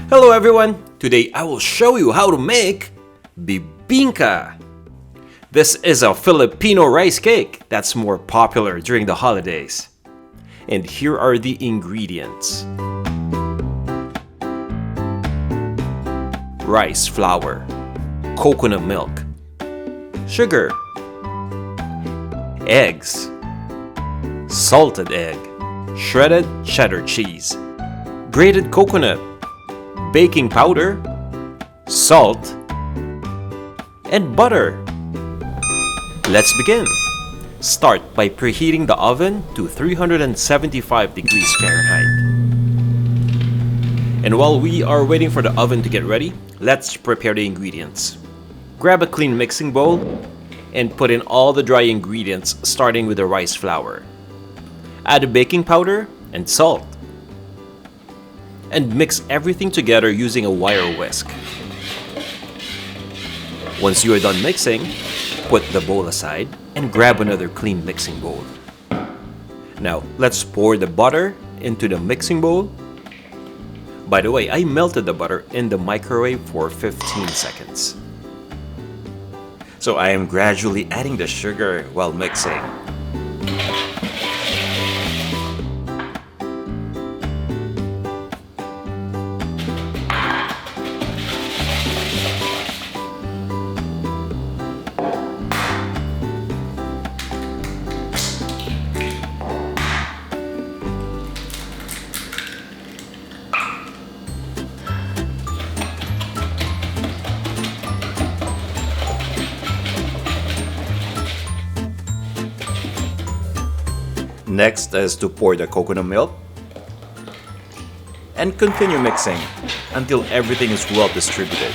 Hello everyone! Today I will show you how to make bibingka. This is a Filipino rice cake that's more popular during the holidays. And here are the ingredients. Rice flour, coconut milk, sugar, eggs, salted egg, shredded cheddar cheese, grated coconut, baking powder, salt, and butter. Let's begin. Start by preheating the oven to 375 degrees Fahrenheit. And while we are waiting for the oven to get ready, let's prepare the ingredients. Grab a clean mixing bowl and put in all the dry ingredients starting with the rice flour. Add the baking powder and salt. And mix everything together using a wire whisk. Once you are done mixing, put the bowl aside and grab another clean mixing bowl. Now, let's pour the butter into the mixing bowl. By the way, I melted the butter in the microwave for 15 seconds. So I am gradually adding the sugar while mixing. Next is to pour the coconut milk and continue mixing until everything is well distributed.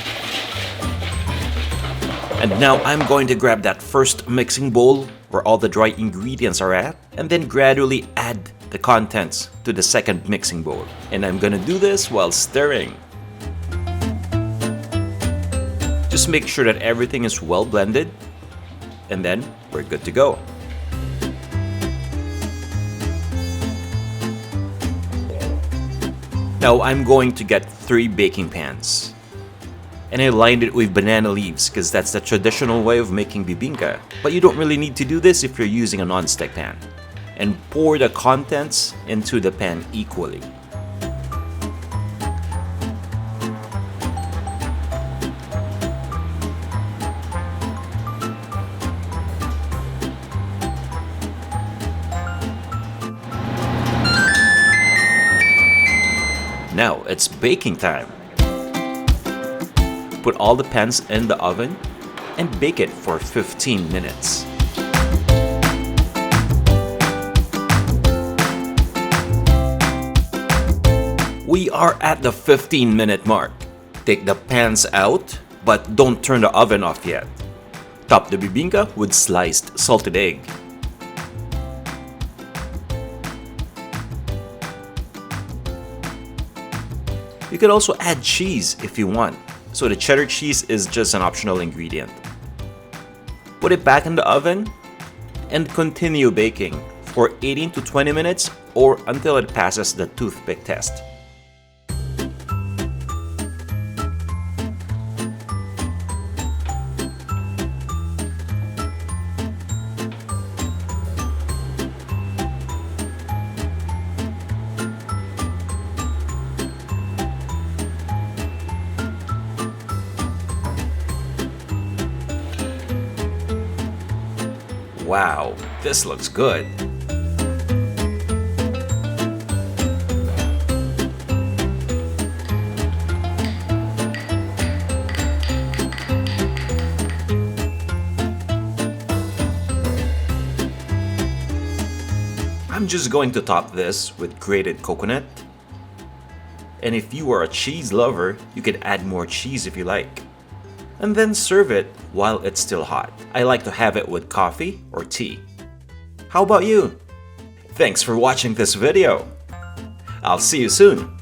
And now I'm going to grab that first mixing bowl where all the dry ingredients are at and then gradually add the contents to the second mixing bowl. And I'm gonna do this while stirring. Just make sure that everything is well blended and then we're good to go. Now I'm going to get 3 baking pans. And I lined it with banana leaves because that's the traditional way of making bibingka. But you don't really need to do this if you're using a non-stick pan. And pour the contents into the pan equally. Now it's baking time. Put all the pans in the oven and bake it for 15 minutes. We are at the 15-minute mark. Take the pans out, but don't turn the oven off yet. Top the bibingka with sliced salted egg. You could also add cheese if you want, so the cheddar cheese is just an optional ingredient. Put it back in the oven and continue baking for 18 to 20 minutes or until it passes the toothpick test. Wow, this looks good. I'm just going to top this with grated coconut. And if you are a cheese lover, you can add more cheese if you like. And then serve it while it's still hot. I like to have it with coffee or tea. How about you? Thanks for watching this video. I'll see you soon.